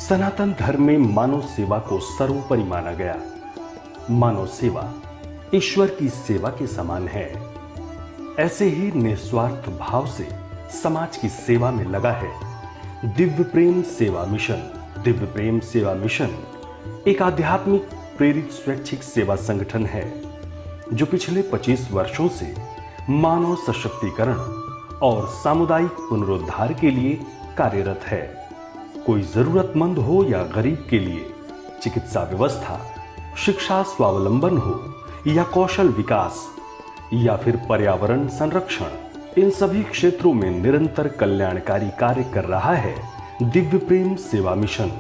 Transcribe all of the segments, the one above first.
सनातन धर्म में मानव सेवा को सर्वोपरि माना गया। मानव सेवा ईश्वर की सेवा के समान है। ऐसे ही निस्वार्थ भाव से समाज की सेवा में लगा है दिव्य प्रेम सेवा मिशन। दिव्य प्रेम सेवा मिशन एक आध्यात्मिक प्रेरित स्वैच्छिक सेवा संगठन है जो पिछले 25 वर्षों से मानव सशक्तिकरण और सामुदायिक पुनरुद्धार के लिए कार्यरत है। कोई जरूरतमंद हो या गरीब के लिए चिकित्सा व्यवस्था, शिक्षा स्वावलंबन हो या कौशल विकास या फिर पर्यावरण संरक्षण, इन सभी क्षेत्रों में निरंतर कल्याणकारी कार्य कर रहा है दिव्य प्रेम सेवा मिशन।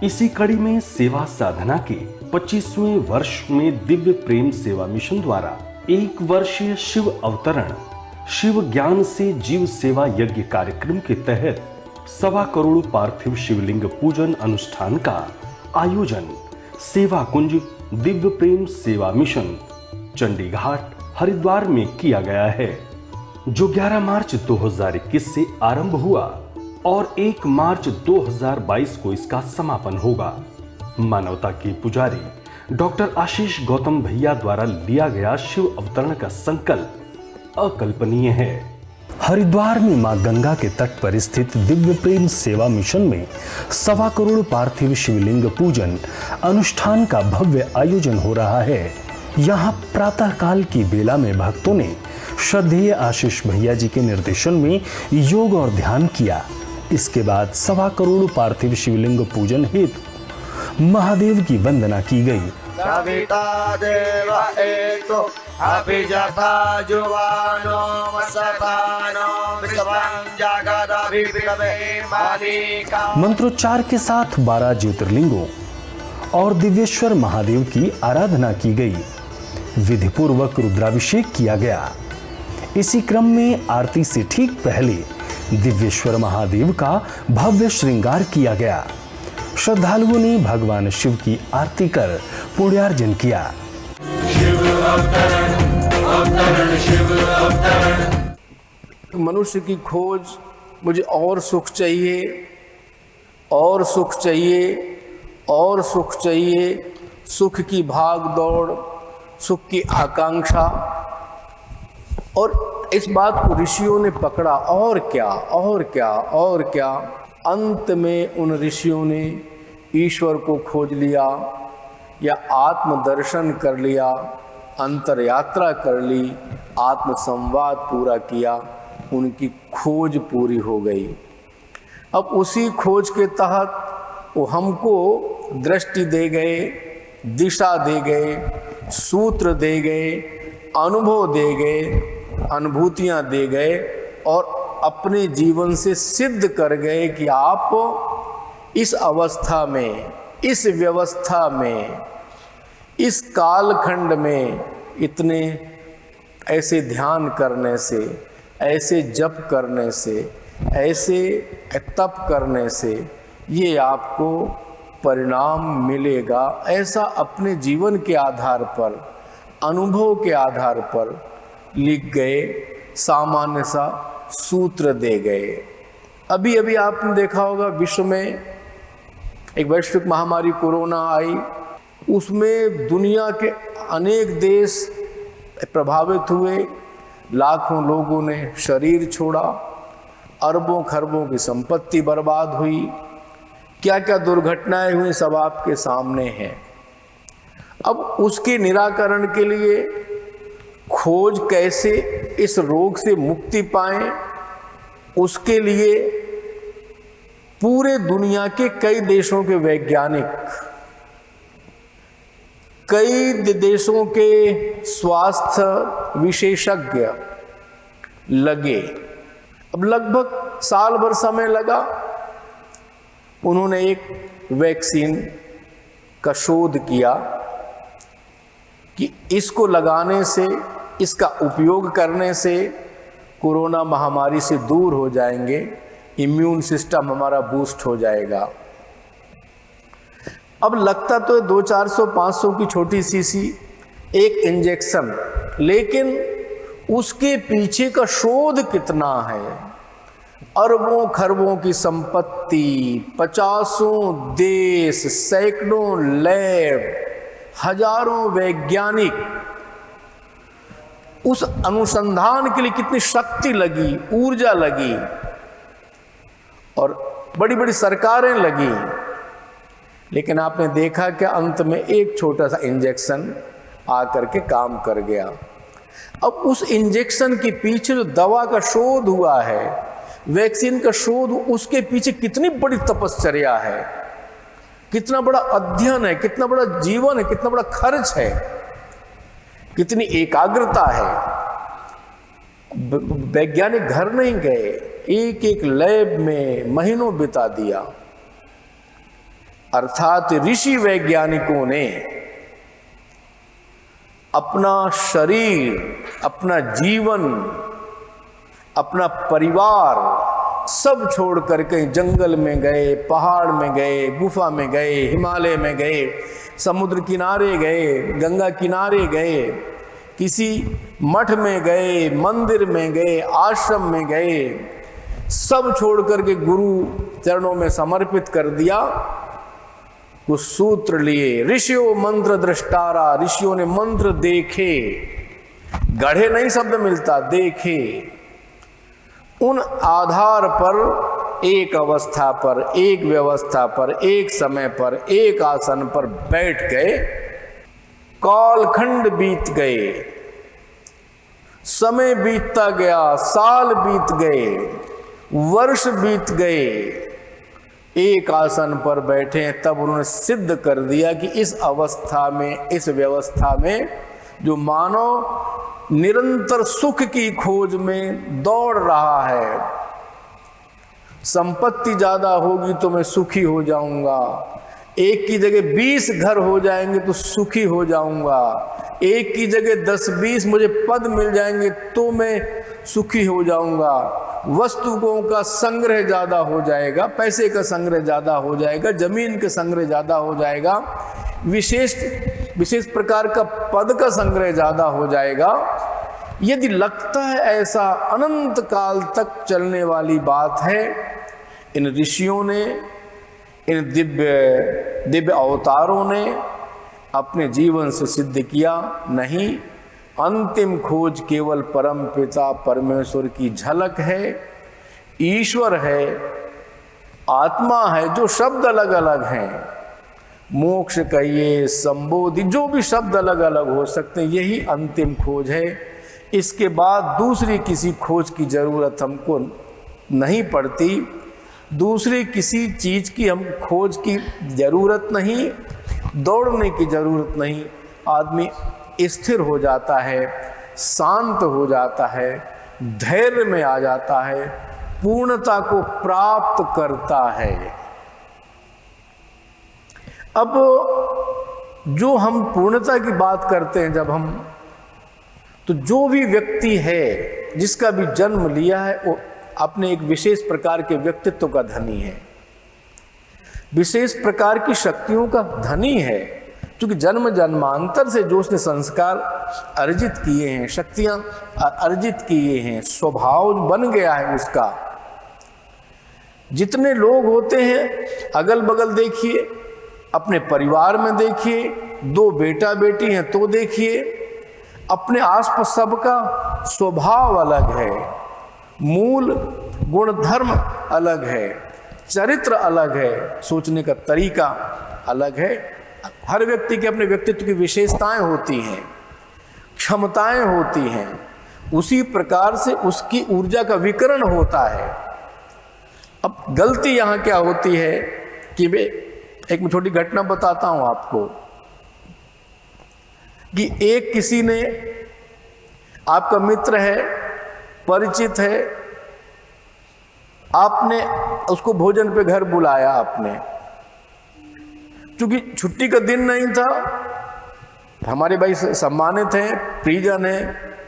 इसी कड़ी में सेवा साधना के 25वें वर्ष में दिव्य प्रेम सेवा मिशन द्वारा 1 वर्षीय शिव अवतरण शिव ज्ञान से जीव सेवा यज्ञ कार्यक्रम के तहत 1.25 करोड़ पार्थिव शिवलिंग पूजन अनुष्ठान का आयोजन सेवा कुंज दिव्य प्रेम सेवा मिशन चंडीघाट हरिद्वार में किया गया है, जो 11 मार्च 2021 से आरंभ हुआ और 1 मार्च 2022 को इसका समापन होगा। मानवता के पुजारी डॉक्टर आशीष गौतम भैया द्वारा लिया गया शिव अवतरण का संकल्प अकल्पनीय है। हरिद्वार में मां गंगा के तट पर स्थित दिव्य प्रेम सेवा मिशन में 1.25 करोड़ पार्थिव शिवलिंग पूजन अनुष्ठान का भव्य आयोजन हो रहा है। यहाँ प्रातः काल की बेला में भक्तों ने श्रद्धेय आशीष भैया जी के निर्देशन में योग और ध्यान किया। इसके बाद 1.25 करोड़ पार्थिव शिवलिंग पूजन हेतु महादेव की वंदना की गई। मंत्रोच्चार के साथ 12 ज्योतिर्लिंगों और दिव्येश्वर महादेव की आराधना की गई। विधि पूर्वक रुद्राभिषेक किया गया। इसी क्रम में आरती से ठीक पहले दिव्येश्वर महादेव का भव्य श्रृंगार किया गया। श्रद्धालुओं ने भगवान शिव की आरती कर पुण्यार्जन किया। शिव अवतरण, अवतरण, शिव अवतरण। मनुष्य की खोज, मुझे और सुख चाहिए, और सुख चाहिए, और सुख चाहिए, सुख की भाग दौड़, सुख की आकांक्षा, और इस बात को ऋषियों ने पकड़ा। और क्या, और क्या, और क्या। अंत में उन ऋषियों ने ईश्वर को खोज लिया या आत्मदर्शन कर लिया, अंतर यात्रा कर ली, आत्म संवाद पूरा किया, उनकी खोज पूरी हो गई। अब उसी खोज के तहत वो हमको दृष्टि दे गए, दिशा दे गए, सूत्र दे गए, अनुभव दे गए, अनुभूतियां दे गए और अपने जीवन से सिद्ध कर गए कि आप इस अवस्था में, इस व्यवस्था में, इस कालखंड में इतने ऐसे ध्यान करने से, ऐसे जप करने से, ऐसे तप करने से ये आपको परिणाम मिलेगा। ऐसा अपने जीवन के आधार पर, अनुभव के आधार पर लिख गए, सामान्य सा सूत्र दे गए। अभी अभी आपने देखा होगा विश्व में एक वैश्विक महामारी कोरोना आई, उसमें दुनिया के अनेक देश प्रभावित हुए, लाखों लोगों ने शरीर छोड़ा, अरबों खरबों की संपत्ति बर्बाद हुई, क्या क्या दुर्घटनाएं हुई सब आपके सामने हैं। अब उसके निराकरण के लिए खोज कैसे इस रोग से मुक्ति पाएं, उसके लिए पूरे दुनिया के कई देशों के वैज्ञानिक, कई देशों के स्वास्थ्य विशेषज्ञ लगे। अब लगभग साल भर समय लगा। उन्होंने एक वैक्सीन का शोध किया कि इसको लगाने से, इसका उपयोग करने से कोरोना महामारी से दूर हो जाएंगे, इम्यून सिस्टम हमारा बूस्ट हो जाएगा। अब लगता तो 200-400-500 की छोटी शीशी एक इंजेक्शन, लेकिन उसके पीछे का शोध कितना है अरबों खरबों की संपत्ति, 50 देश, सैकड़ों लैब, हजारों वैज्ञानिक, उस अनुसंधान के लिए कितनी शक्ति लगी, ऊर्जा लगी और बड़ी बड़ी सरकारें लगी, लेकिन आपने देखा कि अंत में एक छोटा सा इंजेक्शन आकर के काम कर गया। अब उस इंजेक्शन के पीछे जो दवा का शोध हुआ है, वैक्सीन का शोध, उसके पीछे कितनी बड़ी तपश्चर्या है, कितना बड़ा अध्ययन है, कितना बड़ा जीवन है, कितना बड़ा खर्च है, कितनी एकाग्रता है। वैज्ञानिक घर नहीं गए, एक एक लैब में महीनों बिता दिया। अर्थात ऋषि वैज्ञानिकों ने अपना शरीर, अपना जीवन, अपना परिवार सब छोड़ कर कहीं जंगल में गए, पहाड़ में गए, गुफा में गए, हिमालय में गए, समुद्र किनारे गए, गंगा किनारे गए, किसी मठ में गए, मंदिर में गए, आश्रम में गए, सब छोड़ करके गुरु चरणों में समर्पित कर दिया। कुछ सूत्र लिए, ऋषियों मंत्र दृष्टारा, ऋषियों ने मंत्र देखे, गढ़े नहीं शब्द मिलता, देखे। उन आधार पर एक अवस्था पर, एक व्यवस्था पर, एक समय पर, एक आसन पर बैठ गए। कालखंड बीत गए, समय बीतता गया, साल बीत गए, वर्ष बीत गए, एक आसन पर बैठे। तब उन्होंने सिद्ध कर दिया कि इस अवस्था में, इस व्यवस्था में जो मानव निरंतर सुख की खोज में दौड़ रहा है, संपत्ति ज्यादा होगी तो मैं सुखी हो जाऊंगा, एक की जगह 20 घर हो जाएंगे तो सुखी हो जाऊंगा, एक की जगह 10-20 मुझे पद मिल जाएंगे तो मैं सुखी हो जाऊंगा, वस्तुओं का संग्रह ज्यादा हो जाएगा, पैसे का संग्रह ज्यादा हो जाएगा, जमीन का संग्रह ज्यादा हो जाएगा, विशेष प्रकार का पद का संग्रह ज्यादा हो जाएगा। यदि लगता है ऐसा अनंत काल तक चलने वाली बात है, इन ऋषियों ने, इन दिव्य अवतारों ने अपने जीवन से सिद्ध किया। नहीं, अंतिम खोज केवल परम पिता परमेश्वर की झलक है, ईश्वर है, आत्मा है। जो शब्द अलग अलग हैं, मोक्ष कहिए, संबोधि, जो भी शब्द अलग अलग हो सकते हैं, यही अंतिम खोज है। इसके बाद दूसरी किसी खोज की जरूरत हमको नहीं पड़ती, दूसरी किसी चीज की हम खोज की जरूरत नहीं, दौड़ने की जरूरत नहीं। आदमी स्थिर हो जाता है, शांत हो जाता है, धैर्य में आ जाता है, पूर्णता को प्राप्त करता है। अब जो हम पूर्णता की बात करते हैं जब हम, तो जो भी व्यक्ति है जिसका भी जन्म लिया है वो अपने एक विशेष प्रकार के व्यक्तित्व का धनी है, विशेष प्रकार की शक्तियों का धनी है। क्योंकि जन्म जन्मांतर से जो उसने संस्कार अर्जित किए हैं, शक्तियां अर्जित किए हैं, स्वभाव बन गया है उसका। जितने लोग होते हैं, अगल बगल देखिए, अपने परिवार में देखिए, 2 बेटा बेटी हैं तो देखिए, अपने आसपास सबका स्वभाव अलग है, मूल गुण धर्म अलग है, चरित्र अलग है, सोचने का तरीका अलग है। हर व्यक्ति के अपने व्यक्तित्व की विशेषताएं होती हैं, क्षमताएं होती हैं, उसी प्रकार से उसकी ऊर्जा का विकरण होता है। अब गलती यहां क्या होती है कि वे, एक मैं छोटी घटना बताता हूं आपको, कि एक किसी ने, आपका मित्र है, परिचित है, आपने उसको भोजन पे घर बुलाया आपने, क्योंकि छुट्टी का दिन नहीं था, हमारे भाई सम्मानित हैं, परिजन हैं,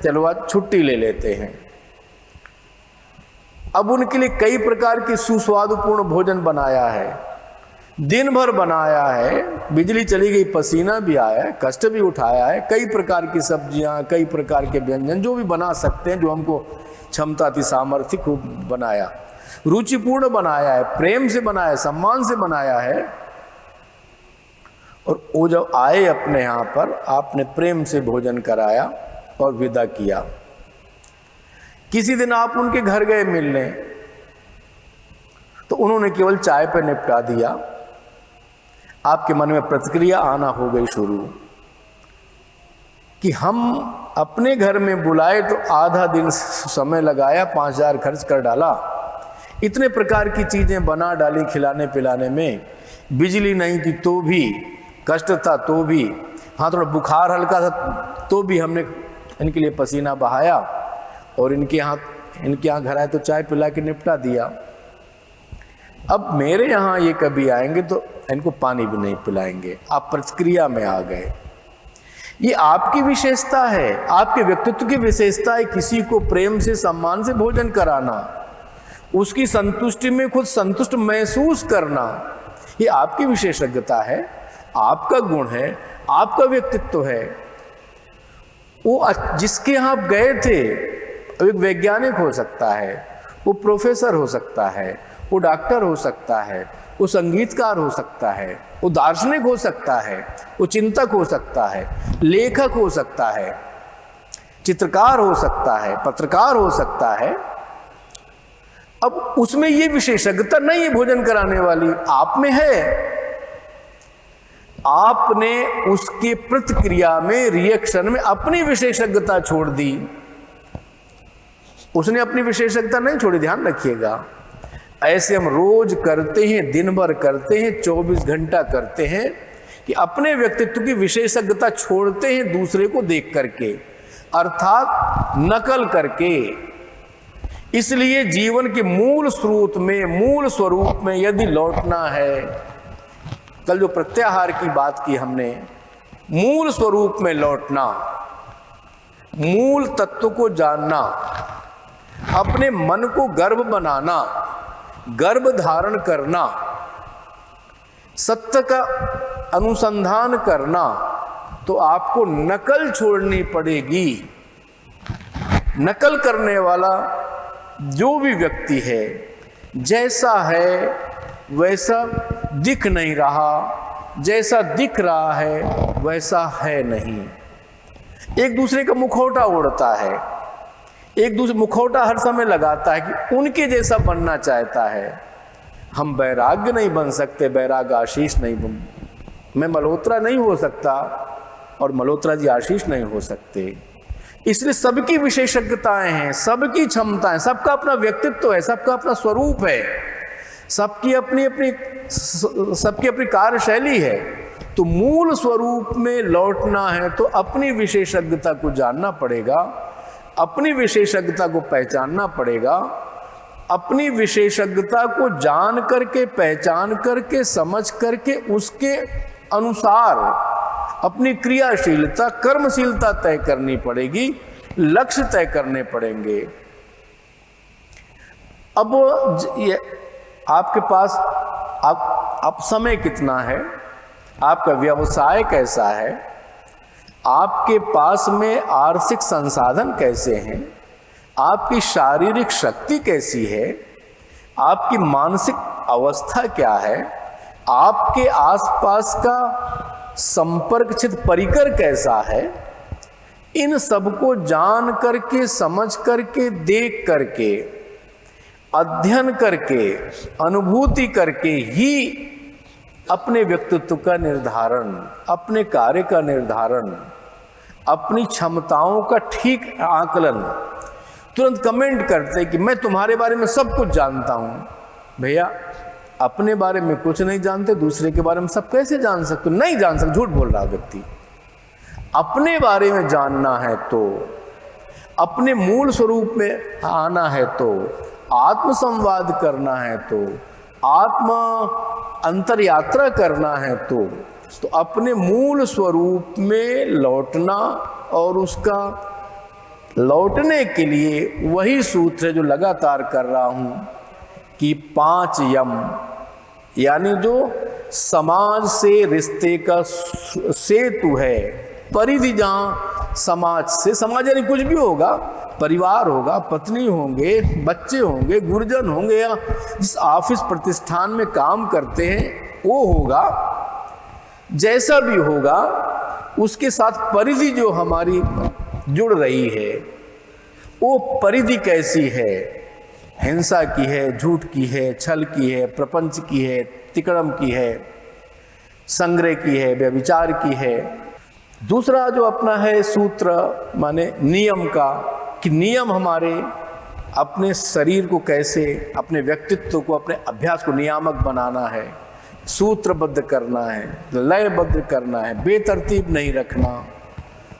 चलो आज छुट्टी ले लेते हैं। अब उनके लिए कई प्रकार की सुस्वादुपूर्ण भोजन बनाया है, दिन भर बनाया है, बिजली चली गई, पसीना भी आया है, कष्ट भी उठाया है, कई प्रकार की सब्जियां, कई प्रकार के व्यंजन जो भी बना सकते हैं, जो हमको क्षमता थी, सामर्थ्य, खूब बनाया। रुचिपूर्ण बनाया है, प्रेम से बनाया है, सम्मान से बनाया है। और वो जब आए अपने यहाँ पर, आपने प्रेम से भोजन कराया और विदा किया। किसी दिन आप उनके घर गए मिलने, तो उन्होंने केवल चाय पे निपटा दिया। आपके मन में प्रतिक्रिया आना हो गई शुरू कि हम अपने घर में बुलाए तो आधा दिन समय लगाया, 5,000 खर्च कर डाला, इतने प्रकार की चीजें बना डाली खिलाने पिलाने में, बिजली नहीं थी तो भी, कष्ट था तो भी, हाँ थोड़ा बुखार हल्का था तो भी हमने इनके लिए पसीना बहाया और इनके यहाँ घर आए तो चाय पिला के निपटा दिया। अब मेरे यहाँ ये कभी आएंगे तो इनको पानी भी नहीं पिलाएंगे। आप प्रतिक्रिया में आ गए। ये आपकी विशेषता है, आपके व्यक्तित्व की विशेषता है किसी को प्रेम से सम्मान से भोजन कराना, उसकी संतुष्टि में खुद संतुष्ट महसूस करना। ये आपकी विशेषज्ञता है, आपका गुण है, आपका व्यक्तित्व है। वो जिसके यहाँ आप गए थे, एक वैज्ञानिक हो सकता है, वो प्रोफेसर हो सकता है, वो डॉक्टर हो सकता है, वो संगीतकार हो सकता है, वो दार्शनिक हो सकता है, वो चिंतक हो सकता है, लेखक हो सकता है, चित्रकार हो सकता है, पत्रकार हो सकता है। अब उसमें ये विशेषज्ञता नहीं है भोजन कराने वाली, आप में है। आपने उसके प्रतिक्रिया में, रिएक्शन में अपनी विशेषज्ञता छोड़ दी, उसने अपनी विशेषज्ञता नहीं छोड़ी। ध्यान रखिएगा, ऐसे हम रोज करते हैं, दिन भर करते हैं, 24 घंटा करते हैं कि अपने व्यक्तित्व की विशेषज्ञता छोड़ते हैं दूसरे को देख करके, अर्थात नकल करके। इसलिए जीवन के मूल स्रोत में, मूल स्वरूप में यदि लौटना है, कल जो प्रत्याहार की बात की हमने, मूल स्वरूप में लौटना, मूल तत्व को जानना, अपने मन को गर्भ बनाना, गर्भ धारण करना, सत्य का अनुसंधान करना, तो आपको नकल छोड़नी पड़ेगी। नकल करने वाला जो भी व्यक्ति है, जैसा है वैसा दिख नहीं रहा, जैसा दिख रहा है वैसा है नहीं। एक दूसरे का मुखौटा ओढ़ता है, एक दूसरे मुखौटा हर समय लगाता है कि उनके जैसा बनना चाहता है। हम बैराग्य नहीं बन सकते, बैराग आशीष नहीं बन, मैं मल्होत्रा नहीं हो सकता और मल्होत्रा जी आशीष नहीं हो सकते। इसलिए सबकी विशेषज्ञताएं हैं, सबकी क्षमताएं, सबका अपना व्यक्तित्व है, सबका अपना स्वरूप है, सबकी अपनी कार्यशैली है। तो मूल स्वरूप में लौटना है तो अपनी विशेषज्ञता को जानना पड़ेगा, अपनी विशेषज्ञता को पहचानना पड़ेगा। अपनी विशेषज्ञता को जान करके, पहचान करके, समझ करके उसके अनुसार अपनी क्रियाशीलता, कर्मशीलता तय करनी पड़ेगी, लक्ष्य तय करने पड़ेंगे। अब ये आपके पास अब समय कितना है, आपका व्यवसाय कैसा है, आपके पास में आर्थिक संसाधन कैसे हैं, आपकी शारीरिक शक्ति कैसी है, आपकी मानसिक अवस्था क्या है, आपके आसपास का संपर्क क्षेत्र परिकर कैसा है, इन सबको जान करके, समझ करके, देख करके, अध्ययन करके, अनुभूति करके ही अपने व्यक्तित्व का निर्धारण, अपने कार्य का निर्धारण, अपनी क्षमताओं का ठीक आकलन। तुरंत कमेंट करते कि मैं तुम्हारे बारे में सब कुछ जानता हूं। भैया, अपने बारे में कुछ नहीं जानते, दूसरे के बारे में सब कैसे जान सकते? नहीं जान सकते, झूठ बोल रहा व्यक्ति। अपने बारे में जानना है तो, अपने मूल स्वरूप में आना है तो, आत्म संवाद करना है तो, आत्म अंतर यात्रा करना है तो अपने मूल स्वरूप में लौटना, और उसका लौटने के लिए वही सूत्र है जो लगातार कर रहा हूं कि 5 यम, यानी जो समाज से रिश्ते का सेतु है, परिधि जहां समाज से, समाज यानी कुछ भी होगा, परिवार होगा, पत्नी होंगे, बच्चे होंगे, गुरुजन होंगे, या जिस ऑफिस प्रतिष्ठान में काम करते हैं वो होगा, जैसा भी होगा उसके साथ परिधि जो हमारी जुड़ रही है वो परिधि कैसी है, हिंसा की है, झूठ की है, छल की है, प्रपंच की है, तिकड़म की है, संग्रह की है, व्यभिचार की है। दूसरा जो अपना है सूत्र माने नियम का, कि नियम हमारे अपने शरीर को कैसे, अपने व्यक्तित्व को, अपने अभ्यास को नियामक बनाना है, सूत्रबद्ध करना है, लयबद्ध करना है, बेतरतीब नहीं रखना।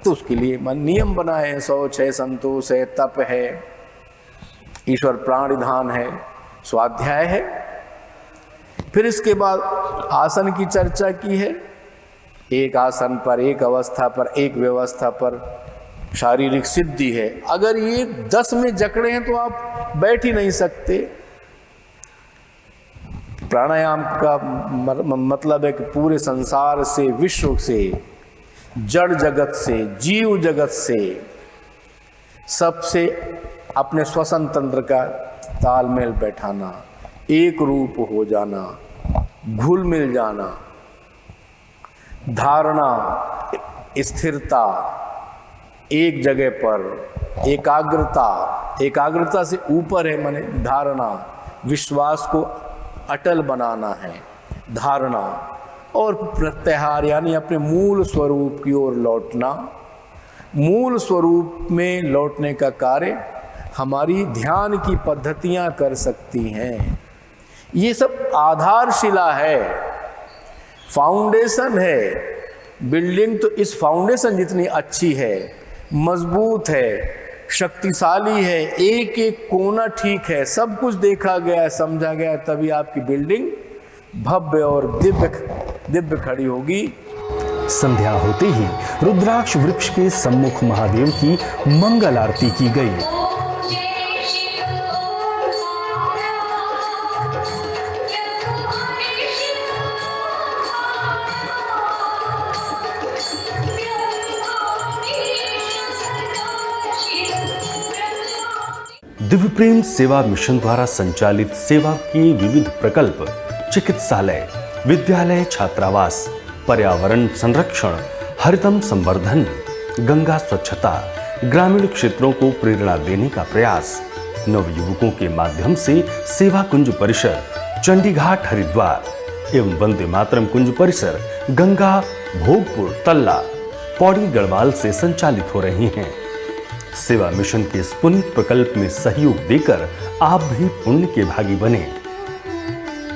तो उसके लिए मन नियम बनाए हैं, शौच है, संतोष है, तप है, ईश्वर प्राणिधान है, स्वाध्याय है। फिर इसके बाद आसन की चर्चा की है, एक आसन पर, एक अवस्था पर, एक व्यवस्था पर शारीरिक सिद्धि है। अगर ये 10 में जकड़े हैं तो आप बैठ ही नहीं सकते। प्राणायाम का मतलब है कि पूरे संसार से, विश्व से, जड़ जगत से, जीव जगत से, सबसे अपने श्वसन तंत्र का तालमेल बैठाना, एक रूप हो जाना, घुल मिल जाना, धारणा, स्थिरता, एक जगह पर एकाग्रता से ऊपर है माने धारणा, विश्वास को अटल बनाना है धारणा, और प्रत्याहार यानी अपने मूल स्वरूप की ओर लौटना। मूल स्वरूप में लौटने का कार्य हमारी ध्यान की पद्धतियां कर सकती हैं। ये सब आधारशिला है, फाउंडेशन है। बिल्डिंग तो इस फाउंडेशन जितनी अच्छी है, मजबूत है, शक्तिशाली है, एक एक कोना ठीक है, सब कुछ देखा गया, समझा गया, तभी आपकी बिल्डिंग भव्य और दिव्य खड़ी होगी। संध्या होते ही रुद्राक्ष वृक्ष के सम्मुख महादेव की मंगल आरती की गई। दिव्य प्रेम सेवा मिशन द्वारा संचालित सेवा के विविध प्रकल्प चिकित्सालय, विद्यालय, छात्रावास, पर्यावरण संरक्षण, हरितम संवर्धन, गंगा स्वच्छता, ग्रामीण क्षेत्रों को प्रेरणा देने का प्रयास, नवयुवकों के माध्यम से सेवा कुंज परिसर चंडीघाट हरिद्वार एवं वंदे मातरम कुंज परिसर गंगा भोगपुर तल्ला पौड़ी गढ़वाल से संचालित हो रही हैं। सेवा मिशन के इस पुनीत प्रकल्प में सहयोग देकर आप भी पुण्य के भागी बने।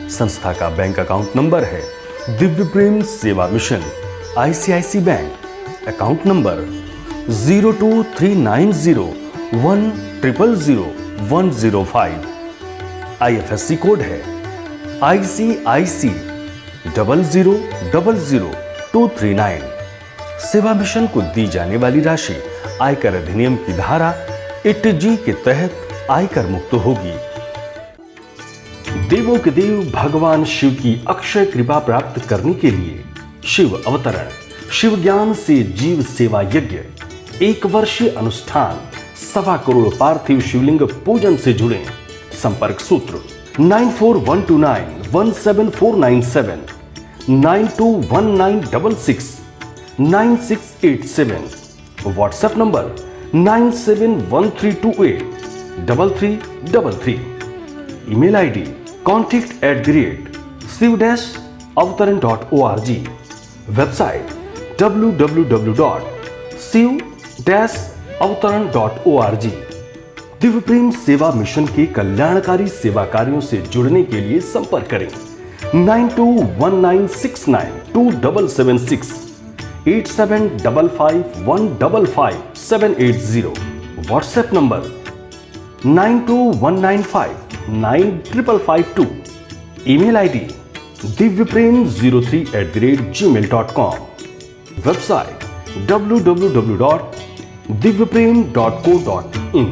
संस्था का बैंक अकाउंट नंबर है दिव्य प्रेम सेवा mission, ICICI bank, account number 023901000105, IFSC code है ICIC 0000239। सेवा मिशन को दी जाने वाली राशि आयकर अधिनियम की धारा 80G के तहत आयकर मुक्त होगी। देवों के देव भगवान शिव की अक्षय कृपा प्राप्त करने के लिए शिव अवतरण, शिव ज्ञान से जीव सेवा यज्ञ, 1 वर्षीय अनुष्ठान, 1.25 करोड़ पार्थिव शिवलिंग पूजन से जुड़े। संपर्क सूत्र 9419174997, 9219669687, WhatsApp number 9713283333, email ID contact@shiv-avtaran.org, website www.shiv-avtaran.org। Divya प्रेम सेवा मिशन के कल्याणकारी सेवा कार्यों से जुड़ने के लिए संपर्क करें 9219692776, 8755155780, WhatsApp number 9219595552, email ID divyprem03@gmail.com, website www.divyprem.co.in।